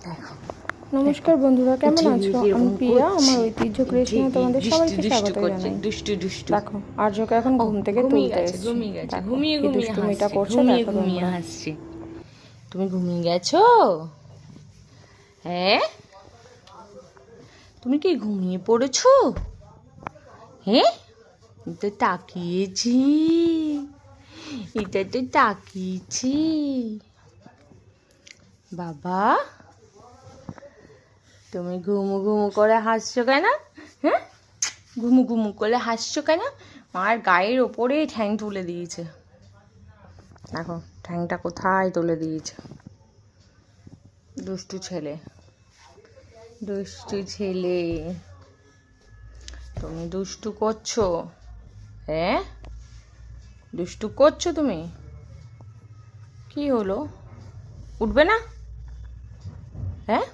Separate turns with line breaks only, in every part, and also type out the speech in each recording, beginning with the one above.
দেখো
নমস্কার বন্ধুরা, কেমন আছো? আমি প্রিয়া, আমার ঐতিহ্য ক্রিয়েশনে তোমাদের সবাইকে স্বাগত জানাই। দেখো আর্যকে এখন ঘুম থেকে তুলতে এসেছি।
ঘুমিয়ে
কি দুষ্টুমিটা করছে দেখো তোমরা।
হাসছে। তুমি ঘুমিয়ে গেছো? হ্যাঁ, তুমি কি ঘুমিয়ে পড়েছো? হ্যাঁ, এটা তাকিয়েছি, এটা তো তাকিয়েছি। বাবা, তুমি ঘুমু ঘুমু করে হাসছো কেন? হ্যাঁ, ঘুমু ঘুমু করে হাসছো কেন? মার গায়ের ওপরেই ঠ্যাং তুলে দিয়েছে। দেখো ঠ্যাংটা কোথায় তুলে দিয়েছে। দুষ্টু ছেলে, দুষ্টু ছেলে, তুমি দুষ্টু করছো? হ্যাঁ, দুষ্টু করছো তুমি? কি হলো, উঠবে না? হ্যাঁ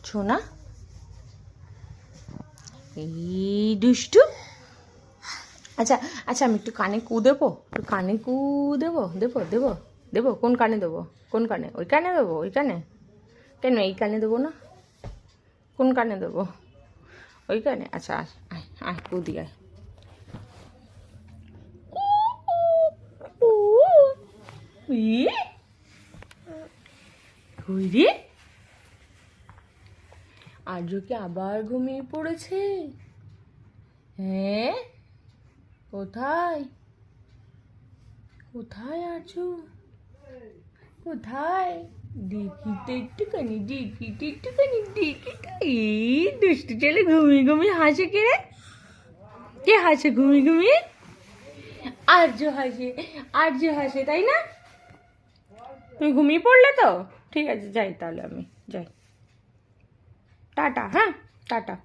সোনা, এই দুষ্টু। আচ্ছা আচ্ছা, আমি একটু কানে কু দেবো, একটু কানে কু দেবো, দেবো দেবো দেবো? কোন কানে দেবো? কোন কানে? ওই কানে দেবো? ওই কানে? কেন এই কানে দেবো না? কোন কানে দেবো? ওই কানে? আচ্ছা আয় আয় আয়, কু দি আয়। রে আর্য কি আবার ঘুমিয়ে পড়েছে? হ্যাঁ, কোথায় কোথায় আর্য? কোথায়? দেখিতে একটুখানি, দেখিতে একটুখানি, দেখিতে। এই দুষ্টু ছেলে ঘুমিয়ে ঘুমিয়ে হাসে কে রে? কে হাসে ঘুমিয়ে ঘুমিয়ে? আর্য হাসে, আর্য হাসে, তাই না? তুমি ঘুমিয়ে পড়লে তো? ঠিক আছে, যাই তাহলে, আমি যাই। টাটা। হ্যাঁ, টাটা।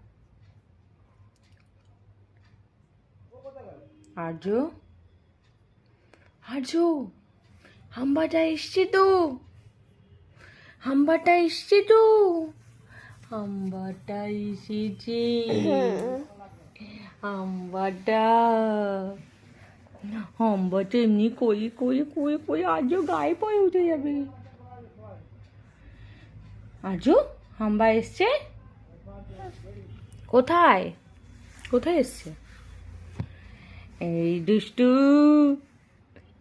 আর্য, আর্য, হাম্বাটা এসছে তো, হাম্বাটা এসছে তো, হাম্বাটা এসেছে, হাম্বাটা। হাম্বাটা এমনি কই কই কই কই আর্য গায়ে পয়ে উঠে যাবে। আর্য, হাম্বা এসছে? কোথায় কোথায় এসছে? এই দুষ্টু,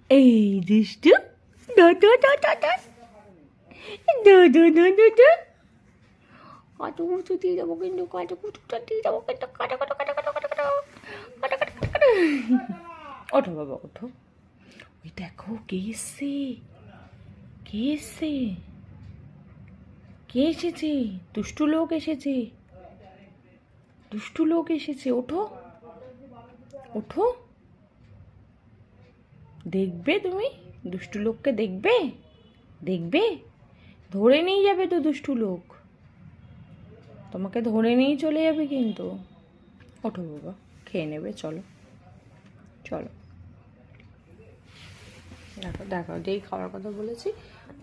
এই দুষ্টু, দো দো দো দো দো দো দো দো দো দো। কাটো কুচু দিয়ে যাবো কিন্তু, কাটো কুচুটা দিয়ে যাবো কিন্তু, কাটো কাটো কাটো কাটো কাটো কাটো কাটো কাটো কাটো কাটো। ওঠো বাবা ওঠো। ওই দেখো কে এসছে, কে এসছে, কে এসেছে? দুষ্টু লোক এসেছে, দুষ্টু লোক এসেছে। ওঠো ওঠো, দেখবে তুমি দুষ্টু লোককে? দেখবে, দেখবে? ধরে নিয়ে যাবে তো দুষ্টু লোক, তোমাকে ধরে নিয়ে চলে যাবে কিন্তু। ওঠো বাবা, খেয়ে নেবে, চলো চলো। দেখো দেখো, যেই খাওয়ার কথা বলেছি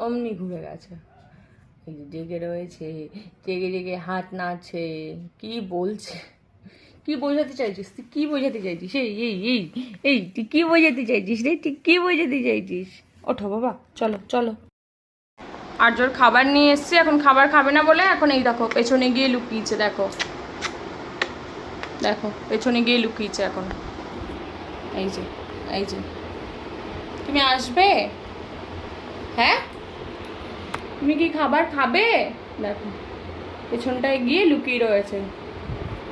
অমনি ঘুরে গেছে। এই যে জেগে রয়েছে, জেগে জেগে হাত নাড়ছে। কি বলছে, কি বোঝাতে চাইছিস তুই? কি বোঝাতে চাইছিস? এই এই এই এই তুই কি বোঝাতে চাইছিস রে? তুই কি বোঝাতে চাইছিস? ওঠো বাবা, চলো চলো। আর্যর খাবার নিয়ে এসছি, এখন খাবার খাবে না বলে এখন এই দেখো পেছনে গিয়ে লুকিয়েছে। দেখো দেখো, পেছনে গিয়ে লুকিয়েছে এখন। এই যে এই যে, তুমি আসবে? হ্যাঁ, তুমি কি খাবার খাবে? দেখো পেছনটায় গিয়ে লুকিয়ে রয়েছে।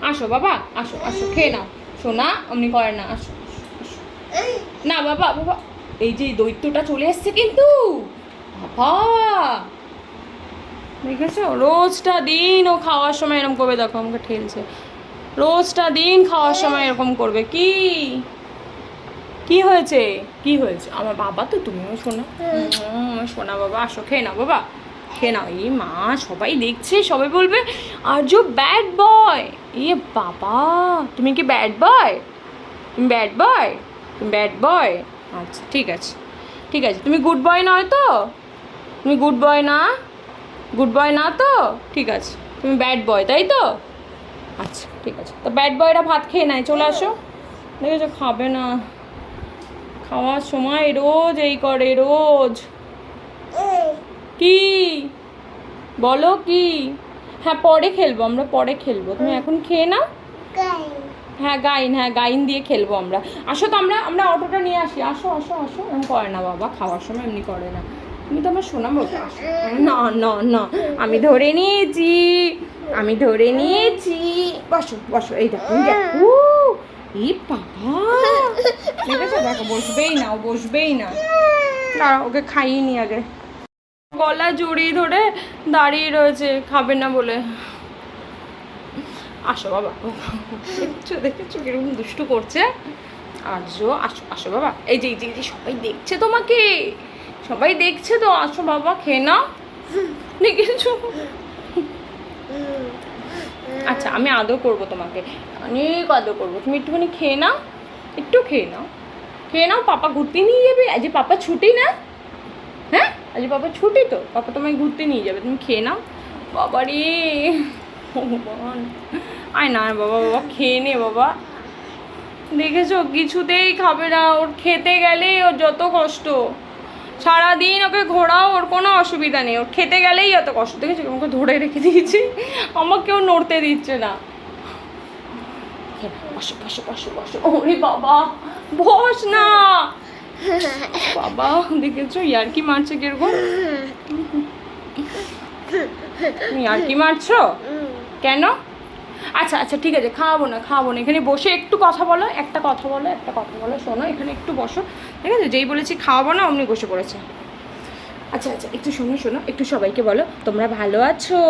আসো বাবা, আসো আসো, খেয়ে নাও। শোনা অমনি করে না, আসো আসো। না বাবা বাবা, এই যে দৈত্যটা চলে এসছে কিন্তু। বাবা দেখেছো, রোজটা দিন ও খাওয়ার সময় এরকম করবে। দেখো আমাকে ঠেলছে, রোজটা দিন খাওয়ার সময় এরকম করবে। কি কি হয়েছে? কি হয়েছে? আমার বাবা তো, তুমিও শোনা, আমার শোনা বাবা। আসো খেয়ে নাও বাবা, খেয়ে নাও। এই মা, সবাই দেখছে, সবাই বলবে আর্য ব্যাড বয়। এ বাবা, তুমি কি ব্যাড বয়? তুমি ব্যাড বয়? তুমি ব্যাড বয়? আচ্ছা ঠিক আছে, ঠিক আছে। তুমি গুড বয় নয় তো? তুমি গুড বয় না? গুড বয় না তো? ঠিক আছে, তুমি ব্যাড বয়, তাই তো? আচ্ছা ঠিক আছে, তো ব্যাড বয়রা ভাত খেয়ে নেয়। চলে আসো। দেখেছো, খাবে না, খাওয়ার সময় রোজ এই করে, রোজ। কি বলো কি? হ্যাঁ পরে খেলবো, আমরা পরে খেলবো, তুমি এখন খেয়ে নাও। হ্যাঁ গাইন দিয়ে খেলবো আমরা। আসো তো, আমরা অটোটা নিয়ে আসি, আসো আসো আসো। এরকম করে না বাবা, খাওয়ার সময় এমনি করে না। তুমি তো আমার শোনা মতো। না না না, আমি ধরে নিয়েছি, আমি ধরে নিয়েছি। বসো বসো, এই দেখো এই বাবা, দেখেছো? দেখো বসবেই না, ও বসবেই না। দাঁড়া, ওকে খাইয়ে নি আগে। গলা জড়িয়ে ধরে দাঁড়িয়ে রয়েছে, খাবে না বলে। আসো বাবা, দেখেছো কিরকম দুষ্টু করছে। আসো আসো আসো বাবা, এই যে সবাই দেখছে তোমাকে, সবাই দেখছে তো। আসো বাবা, খেয়ে নাও। দেখেছো? আচ্ছা, আমি আদর করবো তোমাকে, অনেক আদর করবো। তুমি একটুখানি খেয়ে নাও, একটু খেয়ে নাও, খেয়ে নাও। পাপা ঘুরতে নিয়ে যাবে, আজ পাপা ছুটি না? হ্যাঁ, আজ পাপা ছুটি তো, পাপা তোমায় ঘুরতে নিয়ে যাবে, তুমি খেয়ে নাও। বাবা রে ভগবান, আয় না বাবা, বাবা খেয়ে নে বাবা। দেখেছো, কিছুতেই খাবে না। ওর খেতে গেলেই ওর যত কষ্ট। সারাদিন ওকে ঘোরাও, ওর কোনো অসুবিধা নেই, ওর খেতে গেলেই এত কষ্ট। দেখেছো ওকে ধরে রেখে দিয়েছি, আমাকেও নড়তে দিচ্ছে না। বসো বসো বসো বসো। ওরে বাবা, বস না বাবা। দেখেছো ইয়ার্কি মারছে কিরকম? তুমি ইয়ার্কি মারছো কেন? আচ্ছা আচ্ছা ঠিক আছে, খাওয়াবো না খাওয়াবো না। এখানে বসে একটু কথা বলো, একটা কথা বলো। শোনো, এখানে একটু বসো, ঠিক আছে? যেই বলেছি খাওয়াবো না, অমনি বসে পড়েছে। আচ্ছা আচ্ছা, একটু শোনো, একটু সবাইকে বলো তোমরা ভালো আছো।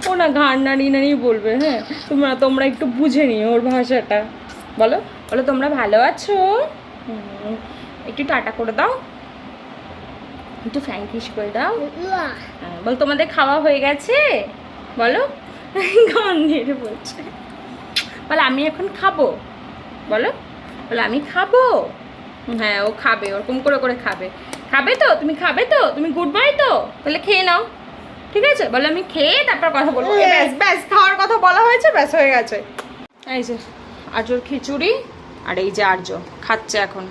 ও না ঘাড় নাড়িয়ে বলবে। হ্যাঁ, তোমরা একটু বুঝে নিও ওর ভাষাটা। বলো বলো তোমরা ভালো আছো। একটু টাটা করে দাও, একটু ফ্র্যাঙ্কিশ করে দাও। বল তোমাদের খাওয়া হয়ে গেছে, বলো। গন্ধের বলছে, বলো আমি এখন খাবো, বলো বলো আমি খাবো। হ্যাঁ, ও খাবে, ওরকম করে খাবে। খাবে তো তুমি, খাবে তো তুমি, গুড বাই তো, তাহলে খেয়ে নাও, ঠিক আছে? বলো আমি খেয়ে তারপর কথা বলবো। ব্যাস ব্যাস, খাওয়ার কথা বলা হয়েছে, ব্যাস হয়ে গেছে। এই যে আর্যর খিচুড়ি, আর এই যে আর্য খাচ্ছে এখন।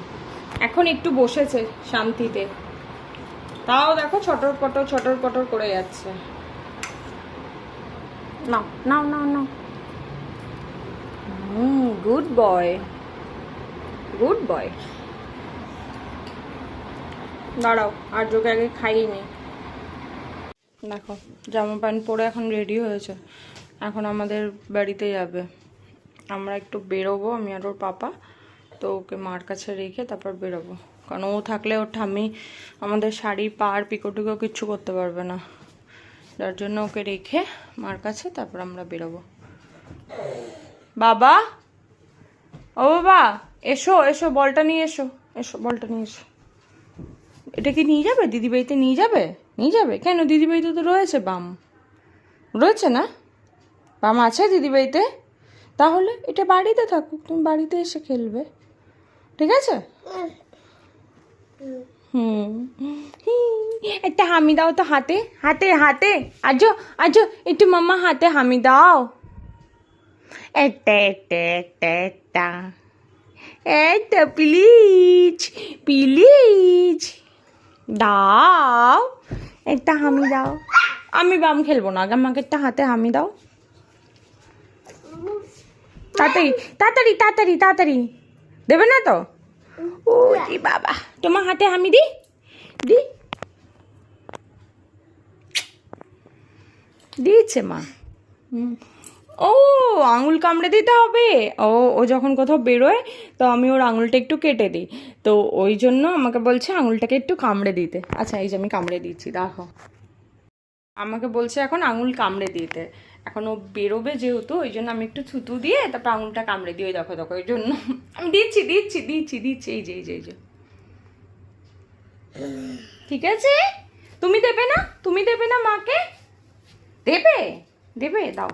এখন একটু বসেছে শান্তিতে, তাও দেখো ছটর পটর করে যাচ্ছে। নাও নাও নাও নাও। Good boy, good boy. দাঁড়াও, আর্যকে আগে খাইয়ে নি। দেখো জামা প্যান্ট পরে এখন রেডি হয়েছে, এখন আমাদের বাড়িতে যাবে। আমরা একটু বেরোবো, আমি আর ওর পাপা। তো ওকে মার কাছে রেখে তারপর বেরোবো, কারণ ও থাকলে ওর ঠাম্মি আমাদের শাড়ি পার পিকোটিকো কিচ্ছু করতে পারবে না। যার জন্য ওকে রেখে মার কাছে তারপর আমরা বেরোবো। বাবা, ও বাবা, এসো এসো, বলটা নিয়ে এসো, এসো বলটা নিয়ে এসো। এটা কি নিয়ে যাবে দিদিবাড়িতে? নিয়ে যাবে কেন? দিদিবাড়িতে তো রয়েছে বাম, রয়েছে না? বাম আছে দিদিবাড়িতে? তাহলে এটা বাড়িতে থাকুক, তুমি বাড়িতে এসে খেলবে, ঠিক আছে? একটা হামি দাও তো, হাতে হাতে হাতে। আজো আজো, একটু মাম্মা হাতে হামি দাও। একটা একটা একটা একটা একটা, প্লিজ প্লিজ দাও, একটা হামি দাও। আমি বাম খেলবো না, আগে আমাকে একটা হাতে হামি দাও। তাড়াতাড়ি তাড়াতাড়ি তাড়াতাড়ি তাড়াতাড়ি, দেবে না তো? ও জি বাবা, তোমার হাতে হামি দি দি, দিয়েছে মা। ও আঙুল কামড়ে দিতে হবে। ও যখন কোথাও বেরোয় তো আমি ওর আঙুলটা একটু কেটে দিই, তো ওই জন্য আমাকে বলছে আঙুলটাকে একটু কামড়ে দিতে। আচ্ছা, এই যে আমি কামড়ে দিচ্ছি, দেখো। আমাকে বলছে এখন আঙুল কামড়ে দিতে। এখন ও বেরোবে যেহেতু, ওই জন্য আমি একটু থুতু দিয়ে তারপর আঙুলটা কামড়ে দিই। ওই দেখো দেখো, ওই জন্য আমি দিচ্ছি দিচ্ছি দিচ্ছি দিচ্ছি। এই যে এই যে এই যে, ঠিক আছে? তুমি দেবে না? তুমি দেবে না মাকে? দেবে দেবে, দাও।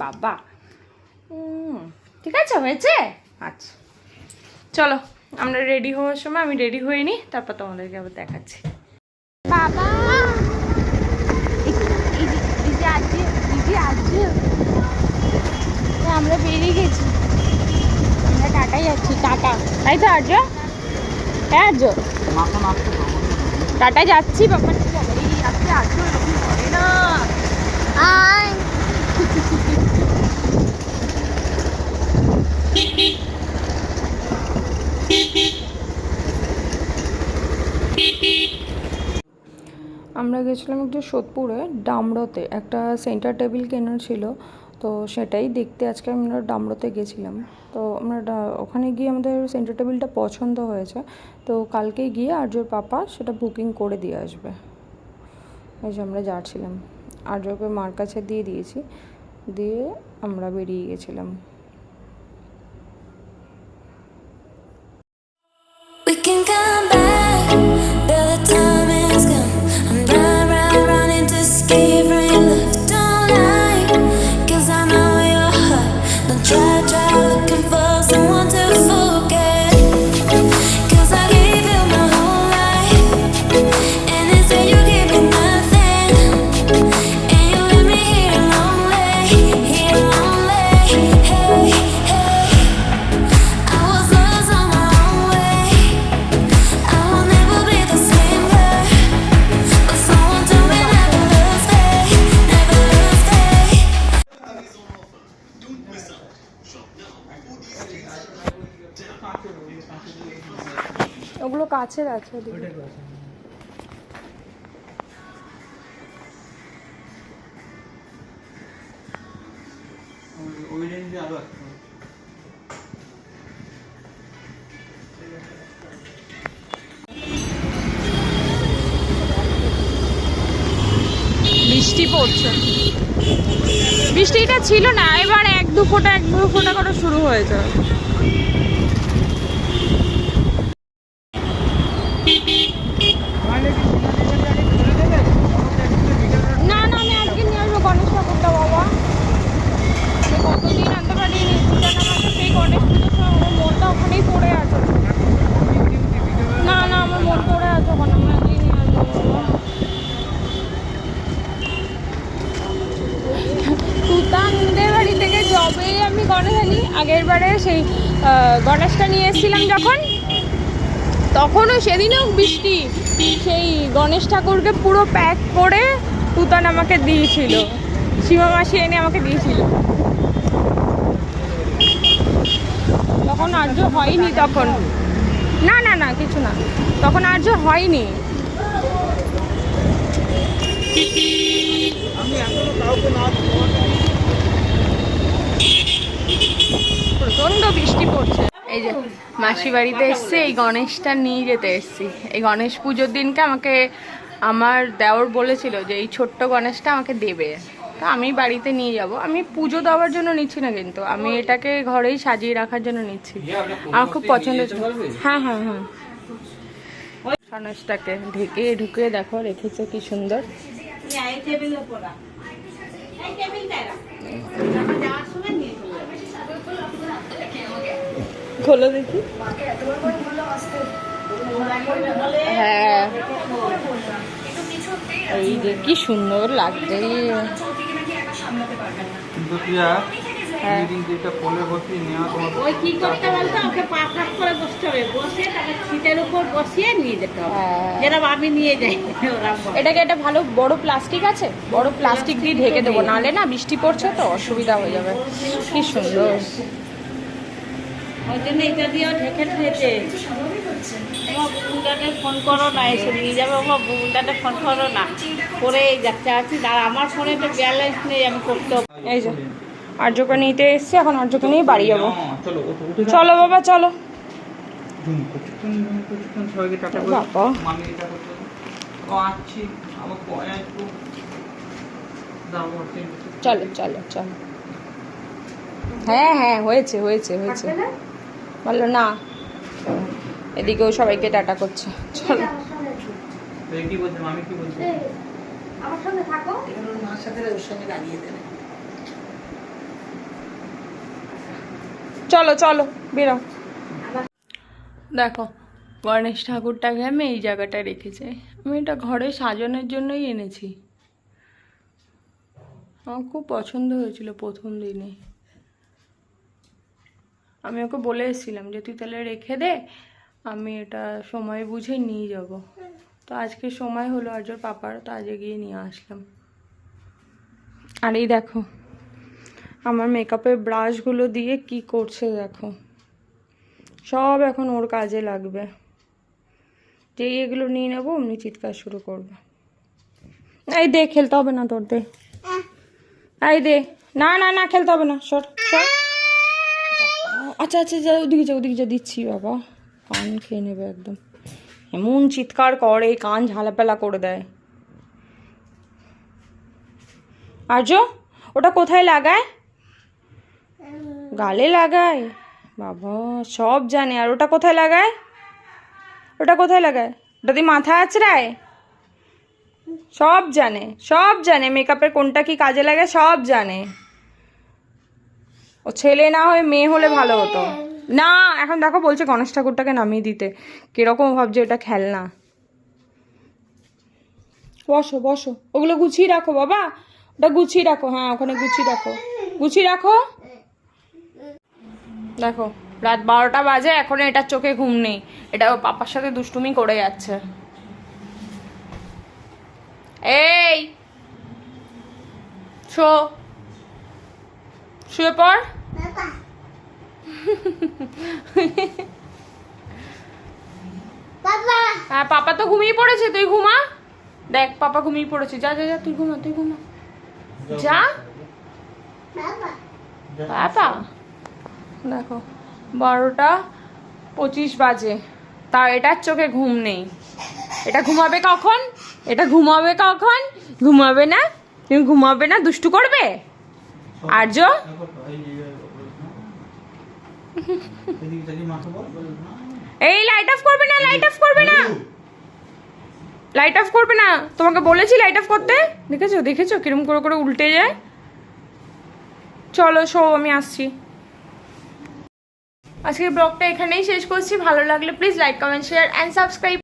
বাবা, ঠিক আছে, হয়েছে। আচ্ছা চলো, আমরা রেডি হওয়ার সময় আমি রেডি হয়ে নিই, তারপর তোমাদেরকে আবার দেখাচ্ছি। বাবা, আমরা বেরিয়ে গেছি, আমরা টাটাই যাচ্ছি, টাটা, তাই তো আর্য? হ্যাঁ আর্য টাটা যাচ্ছি বাবা আজকে আর্য এরকম করে না
আমরা গেছিলাম একটু সোদপুরে ডামরোতে একটা সেন্টার টেবিল কেনার ছিল, তো সেটাই দেখতে আজকে আমরা ডামরোতে গেছিলাম। তো আমরা ওখানে গিয়ে আমাদের সেন্টার টেবিলটা পছন্দ হয়েছে, তো কালকেই গিয়ে আর্যর পাপা সেটা বুকিং করে দিয়ে আসবে। এই যে আমরা যাচ্ছিলাম, আর্যকে মার কাছে দিয়ে দিয়েছি, দিয়ে আমরা বেরিয়ে গেছিলাম।
We can come back, though the time is gone. I'm done running to escape from your love. Don't lie, 'cause I know your heart. Don't try looking for someone to forget. 'Cause I gave you my whole life, and instead you gave me nothing. And you left me here lonely. Hey, hey. I was lost on my own way. I will never be the same girl, but someone told me never will stay, never will stay.
ওগুলো কাছের আছে ওদিকে।
ওই রেঞ্জে আরো আছে।
বৃষ্টি পড়ছে, বৃষ্টিটা ছিল না, এবার এক দু ফোঁটা করে শুরু হয়েছে। না না আমি আজকে নিয়ে আসবো গণেশ ঠাকুরটা বাবা, আমি কতদিন আনতে পারিনি। সেই গণেশ পুজোর সময় আমার মনটা ওখানেই পড়ে আছে। না না আমার মন পড়ে আছে ওখানে, আমি আজকে নিয়ে আসবো বাবা। সুতানদের বাড়ি থেকে যবেই আমি গণেশ আনি, আগের বারে সেই গণেশটা নিয়ে এসেছিলাম যখন, তখনও সেদিনও বৃষ্টি, সেই গণেশ ঠাকুরকে পুরো প্যাক করে তুতান আমাকে দিয়েছিল, সীমা মাসি এনে আমাকে দিয়েছিল। তখন আর্য হয়নি, তখন না না না কিছু না, তখন আর্য হয়নি। প্রচন্ড বৃষ্টি পড়ছে। এই যে মাসি বাড়িতে এসছে, এই গণেশটা নিয়ে যেতে এসছি। এই গণেশ পুজোর দিনকে আমাকে আমার দেওর বলেছিল যে এই ছোট্ট গণেশটা আমাকে দেবে, তো আমি বাড়িতে নিয়ে যাব। আমি পুজো দেওয়ার জন্য নিচ্ছি না, কিন্তু আমি এটাকে ঘরেই সাজিয়ে রাখার জন্য নিচ্ছি। আমার খুব পছন্দ হয়েছে। হ্যাঁ হ্যাঁ হ্যাঁ, গণেশটাকে ঢেকে ঢুকে দেখো রেখেছে কি সুন্দর। খোলো দেখি। হ্যাঁ এই যে কি সুন্দর লাগছে।
কিন্তু প্রিয়া যেটা কোলে বসিয়ে নেওয়া তোমার
ওই কি করতে বলতো, ওকে পা ফাঁক করে বসতে হবে, বসে তাকে সিটের উপর বসিয়ে নিয়ে যেতে হবে, যেরকম আমি নিয়ে যাই ওরকম।
এটাকে একটা ভালো বড় প্লাস্টিক আছে, বড় প্লাস্টিক দিয়ে ঢেকে দেবো, নাহলে না বৃষ্টি পড়ছে তো অসুবিধা হয়ে যাবে। কি সুন্দর,
ওই জন্য এটা দিয়েও ঢেকে ঠেকে। আমার বুবুলদাকে ফোন করো না, এসে নিয়ে যাবে। আমার বুবুলদাকে ফোন করো না, করে যাচ্ছে আছি। আর আমার ফোনে তো ব্যালেন্স নেই, আমি করতে।
এই যে আর্যকে নিতে এসছি, এখন আর্যকে নিয়ে বাড়ি যাবো।
চলো উঠে
চলো বাবা চলো।
সবাইকে টাটা করে
বাবা
মামি এটা করতে ও আসছি আবার পরে আসবো।
চলো চলো চলো। হ্যাঁ হ্যাঁ হয়েছে হয়েছে হয়েছে, বললো না। এদিকেও সবাইকে টাটা করছে, চলো।
কি বলছে মামি, কি বলছে?
আমার সঙ্গে থাকো।
মার সাথে ওর সঙ্গে দাঁড়িয়ে দেবে।
চলো চলো বেরো। দেখো গণেশ ঠাকুরটাকে আমি এই জায়গাটায় রেখেছি, আমি এটা ঘরে সাজানোর জন্যই এনেছি। আমার খুব পছন্দ হয়েছিল প্রথম দিনে। আমি ওকে বলে এসেছিলাম যে তুই তাহলে রেখে দে,
আমি এটা সময় বুঝে নিয়ে যাব। তো আজকে সময় হলো আর্যর পাপার, তো আজকে গিয়ে নিয়ে আসলাম। আর এই দেখো আমার মেকআপের ব্রাশগুলো দিয়ে কি করছে দেখো, সব এখন ওর কাজে লাগবে। যেই এগুলো নিয়ে নেবো অমনি চিৎকার শুরু করবে। এই দে, খেলতে হবে না তোর, দে। এই দে, না না না খেলতে হবে না, সর সর। আচ্ছা আচ্ছা যা, ওদিকে যা, ওদিকে যা, দিচ্ছি। বাবা কান খেয়ে নেবে একদম, এমন চিৎকার করে, কান ঝালাপালা করে দেয়। আর্য, ওটা কোথায় লাগায়? গালে লাগায়? বাবা সব জানে। আর ওটা কোথায় লাগায়? ওটা কোথায় লাগায়? ওটা দিয়ে মাথা আঁচড়ায়? সব জানে, সব জানে। মেকআপের কোনটা কি কাজে লাগে সব জানে। ও ছেলে না হয়ে মেয়ে হলে ভালো হতো। না, এখন দেখো বলছে গণেশ ঠাকুরটাকে নামিয়ে দিতে, কিরকম ভাবছে এটা খেলনা। বসো বসো, ওগুলো গুছিয়ে রাখো বাবা, ওটা গুছিয়ে রাখো। হ্যাঁ ওখানে গুছিয়ে রাখো, গুছিয়ে রাখো। দেখো রাত 12টা বাজে, এখনো এটার চোখে ঘুম নেই। এটা ওর পাপার সাথে দুষ্টুমি করে যাচ্ছে। এই শো, শুয়ে পড়। হ্যাঁ পাপা তো ঘুমিয়ে পড়েছে, তুই ঘুমা। দেখ পাপা ঘুমিয়ে পড়েছে, যা যা যা, তুই ঘুমা, তুই ঘুমা, যা। পাপা দেখো 12টা 25 বাজে, তা এটার চোখে ঘুম নেই। এটা ঘুমাবে কখন? এটা ঘুমাবে কখন? ঘুমাবে না? তুমি ঘুমাবে না, দুষ্টু করবে। আর্য এই লাইট অফ করবে না, লাইট অফ করবে না, লাইট অফ করবে না। তোমাকে বলেছি লাইট অফ করতে, দেখেছো দেখেছো কিরম করে করে উল্টে যায়। চলো শো, আমি আসছি। আজকের ব্লগটা এখানেই শেষ করছি। ভালো লাগলে please like comment share and subscribe.